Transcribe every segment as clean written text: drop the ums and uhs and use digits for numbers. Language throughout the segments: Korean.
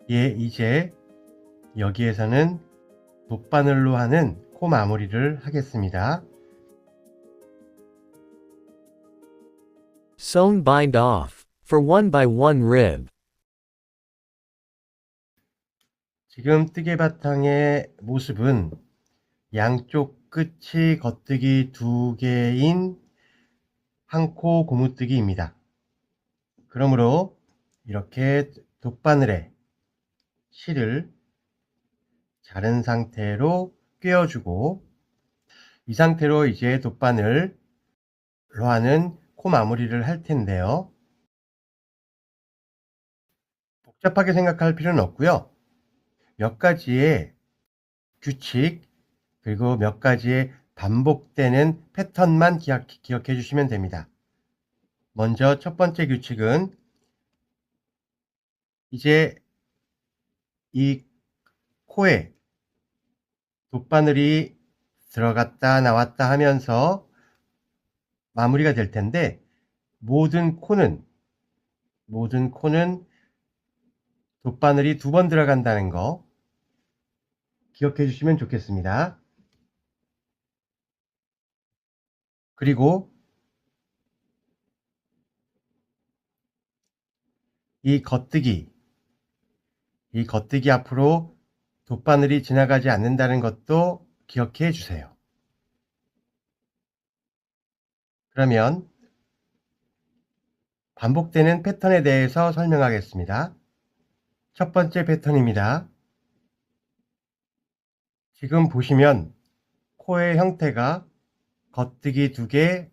예, 이제 여기에서는 돗바늘로 하는 코 마무리를 하겠습니다. Sewn bind off, for 1 by 1 rib. 지금 뜨개바탕의 모습은 양쪽 끝이 겉뜨기 2개인 한 코 고무뜨기입니다. 그러므로 이렇게 돗바늘에 실을 자른 상태로 꿰어주고, 이 상태로 이제 돗바늘로 하는 코 마무리를 할 텐데요. 복잡하게 생각할 필요는 없고요. 몇 가지의 규칙, 그리고 몇 가지의 반복되는 패턴만 기억해 주시면 됩니다. 먼저 첫 번째 규칙은, 이제 이 코에 돗바늘이 들어갔다 나왔다 하면서 마무리가 될 텐데, 모든 코는 돗바늘이 2번 들어간다는 거 기억해 주시면 좋겠습니다. 그리고 이 겉뜨기 앞으로 돗바늘이 지나가지 않는다는 것도 기억해 주세요. 그러면 반복되는 패턴에 대해서 설명하겠습니다. 첫 번째 패턴입니다. 지금 보시면 코의 형태가 겉뜨기 2개,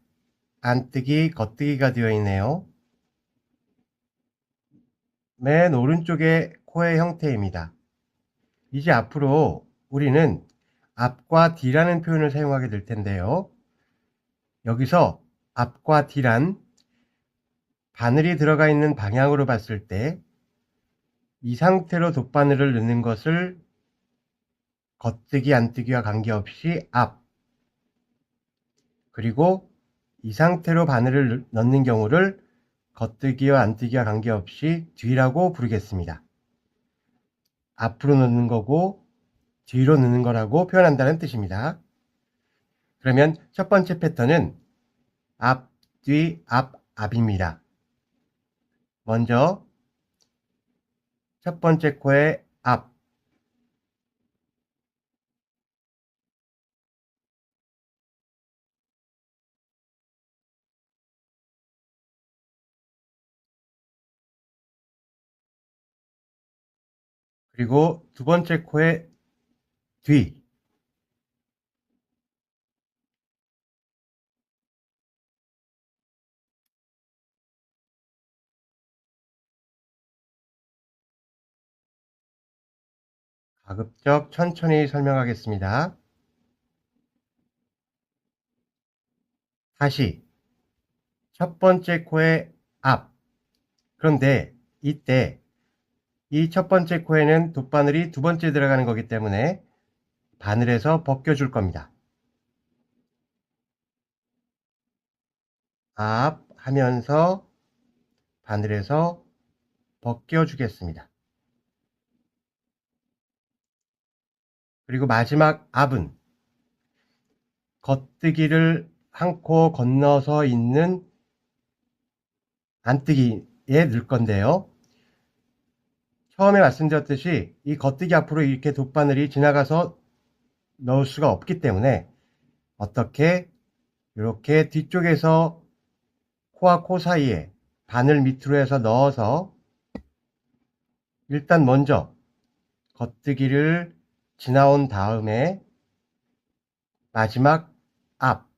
안뜨기, 겉뜨기가 되어 있네요. 맨 오른쪽에 코의 형태입니다. 이제 앞으로 우리는 앞과 뒤라는 표현을 사용하게 될 텐데요. 여기서 앞과 뒤란 바늘이 들어가 있는 방향으로 봤을 때 이 상태로 돗바늘을 넣는 것을 겉뜨기 안뜨기와 관계없이 앞, 그리고 이 상태로 바늘을 넣는 경우를 겉뜨기와 안뜨기와 관계없이 뒤라고 부르겠습니다. 앞으로 넣는 거고 뒤로 넣는 거라고 표현한다는 뜻입니다. 그러면 첫 번째 패턴은 앞, 뒤, 앞, 앞입니다. 먼저 첫 번째 코의 앞, 그리고 두 번째 코의 뒤, 가급적 천천히 설명하겠습니다. 다시 첫 번째 코의 앞. 그런데 이때 이 첫 번째 코에는 돗바늘이 2번째 들어가는 거기 때문에 바늘에서 벗겨줄 겁니다. 앞 하면서 바늘에서 벗겨주겠습니다. 그리고 마지막 앞은 겉뜨기를 한 코 건너서 있는 안뜨기에 넣을 건데요. 처음에 말씀드렸듯이 이 겉뜨기 앞으로 이렇게 돗바늘이 지나가서 넣을 수가 없기 때문에 어떻게 이렇게 뒤쪽에서 코와 코 사이에 바늘 밑으로 해서 넣어서 일단 먼저 겉뜨기를 지나온 다음에 마지막 앞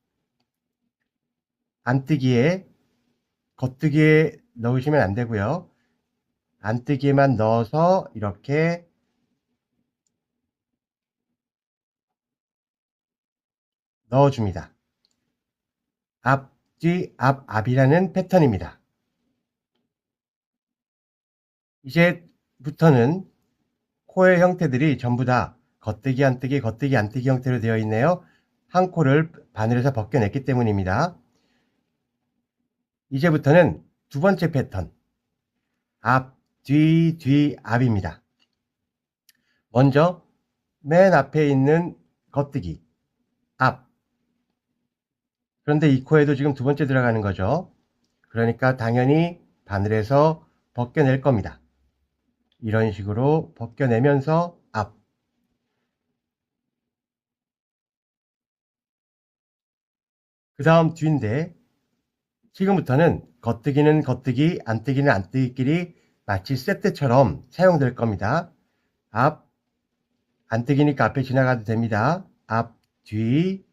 안뜨기에, 겉뜨기에 넣으시면 안 되고요. 안뜨기에만 넣어서 이렇게 넣어줍니다. 앞, 뒤, 앞, 앞이라는 패턴입니다. 이제부터는 코의 형태들이 전부 다 겉뜨기, 안뜨기, 겉뜨기, 안뜨기 형태로 되어 있네요. 한 코를 바늘에서 벗겨냈기 때문입니다. 이제부터는 두 번째 패턴, 앞, 뒤, 뒤, 앞입니다. 먼저 맨 앞에 있는 겉뜨기 앞. 그런데 이 코에도 지금 두 번째 들어가는 거죠. 그러니까 당연히 바늘에서 벗겨낼 겁니다. 이런 식으로 벗겨내면서 앞. 그 다음 뒤인데 지금부터는 겉뜨기는 겉뜨기, 안뜨기는 안뜨기끼리 마치 세트처럼 사용될 겁니다. 앞, 안뜨기니까 앞에 지나가도 됩니다. 앞, 뒤,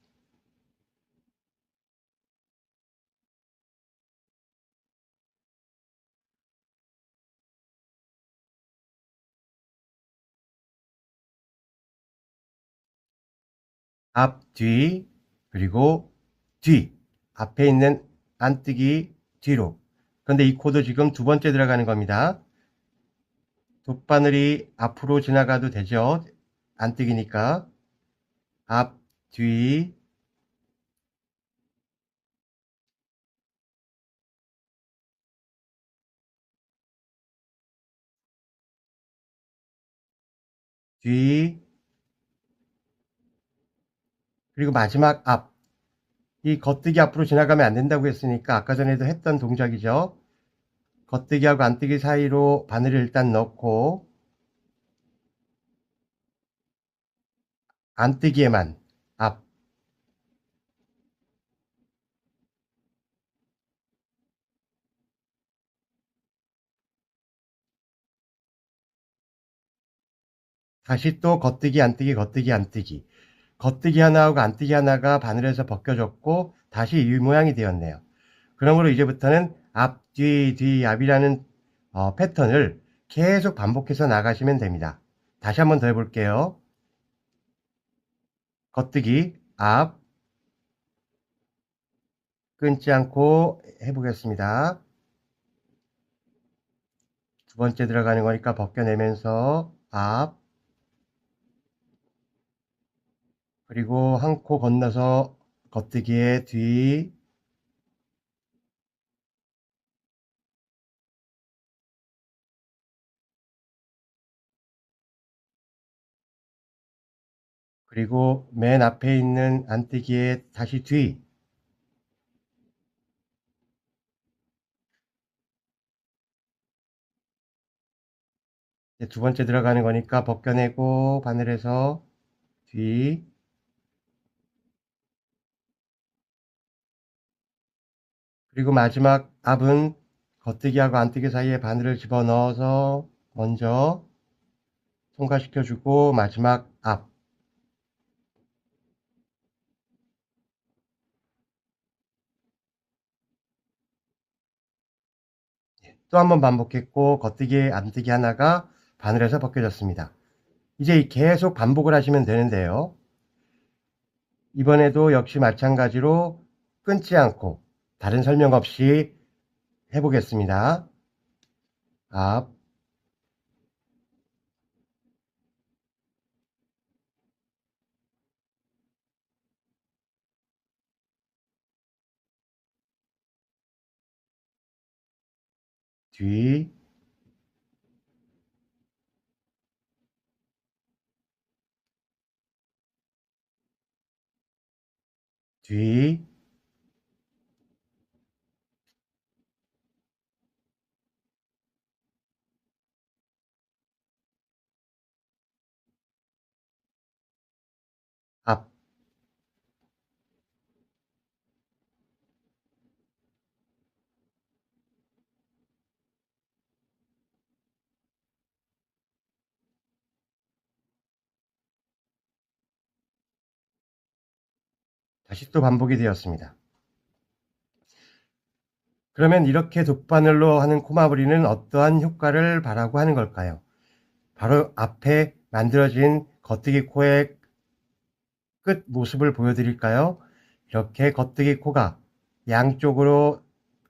앞, 뒤, 그리고 뒤. 앞에 있는 안뜨기 뒤로. 그런데 이 코도 지금 두 번째 들어가는 겁니다. 돗바늘이 앞으로 지나가도 되죠. 안뜨기니까. 앞, 뒤, 뒤, 그리고 마지막 앞. 이 겉뜨기 앞으로 지나가면 안 된다고 했으니까 아까 전에도 했던 동작이죠. 겉뜨기하고 안뜨기 사이로 바늘을 일단 넣고 안뜨기에만 앞. 다시 또 겉뜨기 안뜨기 겉뜨기 안뜨기. 겉뜨기 하나하고 안뜨기 하나가 바늘에서 벗겨졌고 다시 이 모양이 되었네요. 그러므로 이제부터는 앞, 뒤, 뒤, 앞이라는 패턴을 계속 반복해서 나가시면 됩니다. 다시 한번 더 해볼게요. 겉뜨기, 앞, 끊지 않고 해보겠습니다. 두 번째 들어가는 거니까 벗겨내면서 앞, 그리고 한 코 건너서 겉뜨기의 뒤, 그리고 맨 앞에 있는 안뜨기의 다시 뒤, 두 번째 들어가는 거니까 벗겨내고 바늘에서 뒤, 그리고 마지막 앞은 겉뜨기하고 안뜨기 사이에 바늘을 집어넣어서 먼저 통과시켜주고 마지막 앞. 또 한 번 반복했고 겉뜨기 안뜨기 하나가 바늘에서 벗겨졌습니다. 이제 계속 반복을 하시면 되는데요. 이번에도 역시 마찬가지로 끊지 않고 다른 설명 없이 해보겠습니다. 앞, 뒤, 뒤, 앞. 다시 또 반복이 되었습니다. 그러면 이렇게 돗바늘로 하는 코마부리는 어떠한 효과를 바라고 하는 걸까요? 바로 앞에 만들어진 겉뜨기 코의 끝 모습을 보여드릴까요? 이렇게 겉뜨기 코가 양쪽으로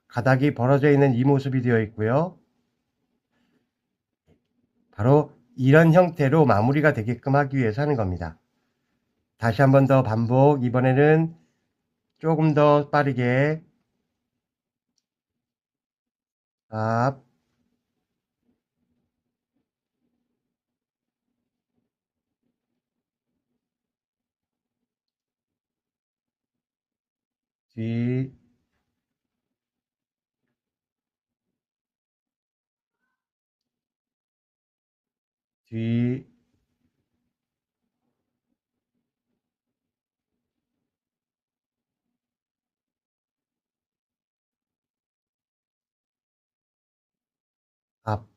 가닥이 벌어져 있는 이 모습이 되어 있고요. 바로 이런 형태로 마무리가 되게끔 하기 위해서 하는 겁니다. 다시 한 번 더 반복. 이번에는 조금 더 빠르게 앞, 뒤, 뒤, 앞.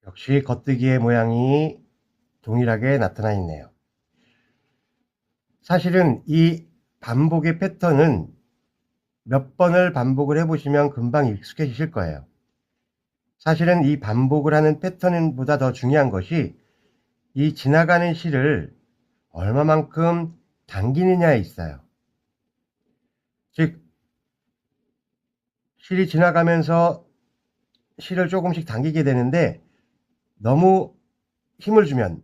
역시 겉뜨기의 모양이 동일하게 나타나 있네요. 사실은 이 반복의 패턴은 몇 번을 반복을 해보시면 금방 익숙해지실 거예요. 사실은 이 반복을 하는 패턴보다 더 중요한 것이 이 지나가는 실을 얼마만큼 당기느냐에 있어요. 즉, 실이 지나가면서 실을 조금씩 당기게 되는데 너무 힘을 주면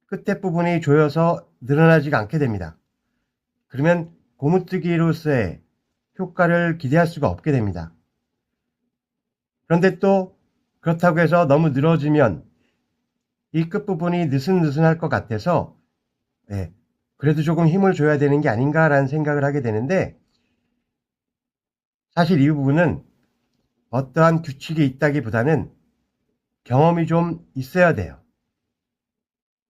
끝에 부분이 조여서 늘어나지가 않게 됩니다. 그러면 고무뜨기로서의 효과를 기대할 수가 없게 됩니다. 그런데 또 그렇다고 해서 너무 늘어지면 이 끝부분이 느슨느슨할 것 같아서 그래도 조금 힘을 줘야 되는 게 아닌가라는 생각을 하게 되는데, 사실 이 부분은 어떠한 규칙이 있다기보다는 경험이 좀 있어야 돼요.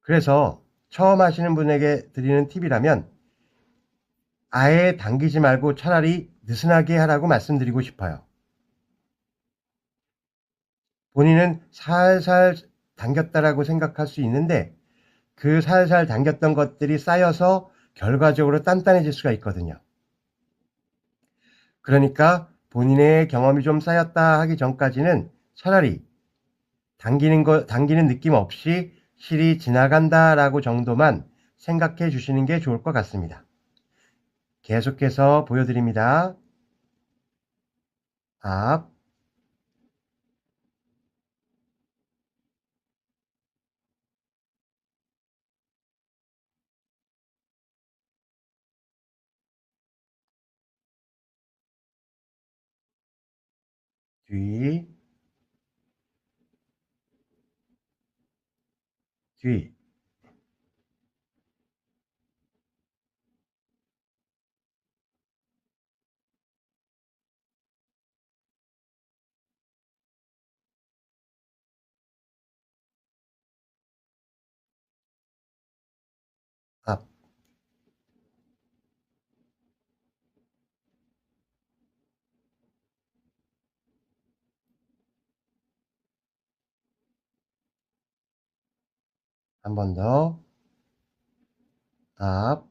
그래서 처음 하시는 분에게 드리는 팁이라면 아예 당기지 말고 차라리 느슨하게 하라고 말씀드리고 싶어요. 본인은 살살 당겼다라고 생각할 수 있는데 그 살살 당겼던 것들이 쌓여서 결과적으로 단단해질 수가 있거든요. 그러니까 본인의 경험이 좀 쌓였다 하기 전까지는 차라리 당기는 느낌 없이 실이 지나간다라고 정도만 생각해 주시는 게 좋을 것 같습니다. 계속해서 보여드립니다. 앞, 뒤, 뒤, 앞. 한 번 더. 앞,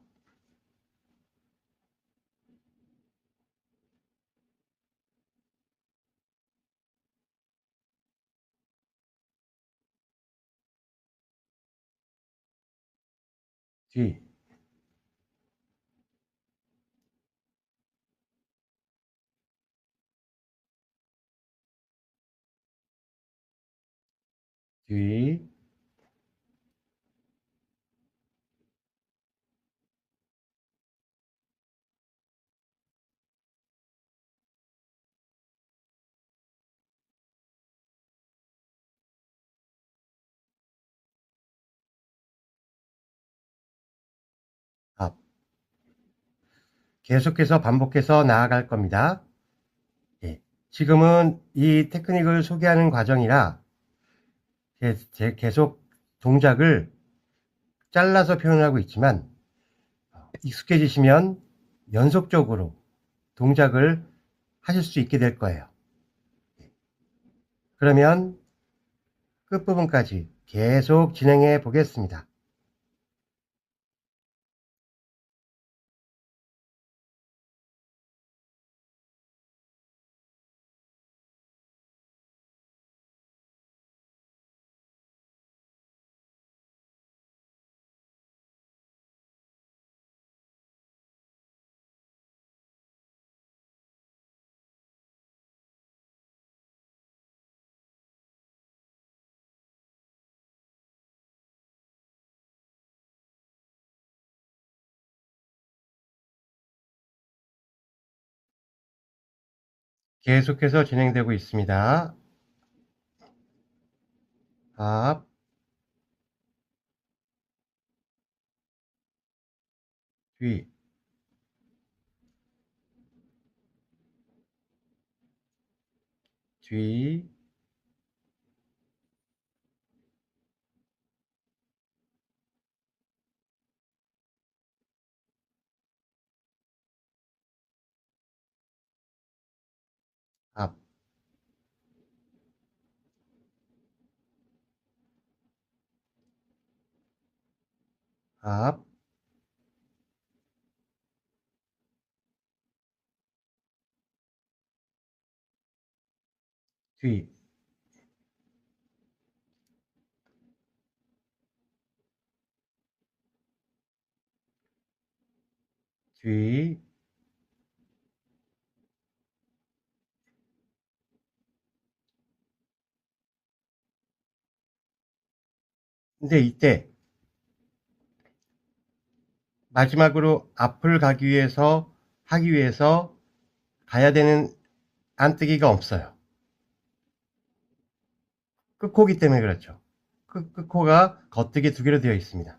뒤, 뒤, 앞. 계속해서 반복해서 나아갈 겁니다. 예. 지금은 이 테크닉을 소개하는 과정이라 제 계속 동작을 잘라서 표현을 하고 있지만 익숙해지시면 연속적으로 동작을 하실 수 있게 될 거예요. 그러면 끝부분까지 계속 진행해 보겠습니다. 계속해서 진행되고 있습니다. 앞, 뒤, 뒤, 앞, 앞, 뒤, 뒤. 근데 이때 마지막으로 앞을 하기 위해서 가야 되는 안뜨기가 없어요. 끝코기 때문에 그렇죠. 끝코가 겉뜨기 두 개로 되어 있습니다.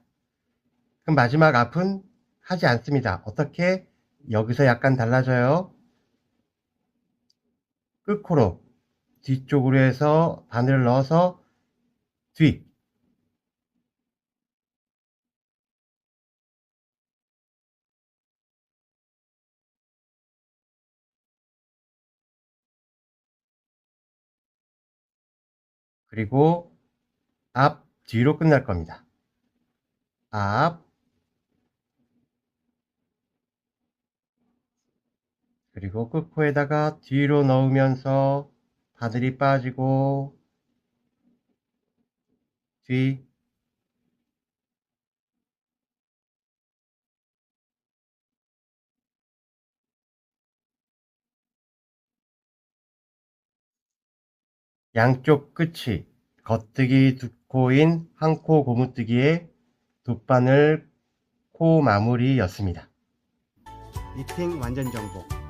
그럼 마지막 앞은 하지 않습니다. 어떻게? 여기서 약간 달라져요. 끝코로 뒤쪽으로 해서 바늘을 넣어서 뒤, 그리고 앞, 뒤로 끝날 겁니다. 앞, 그리고 끝코에다가 뒤로 넣으면서 바늘이 빠지고 뒤, 양쪽 끝이 겉뜨기 두 코인 한 코 고무뜨기의 돗바늘 코 마무리였습니다. 니팅 완전 정복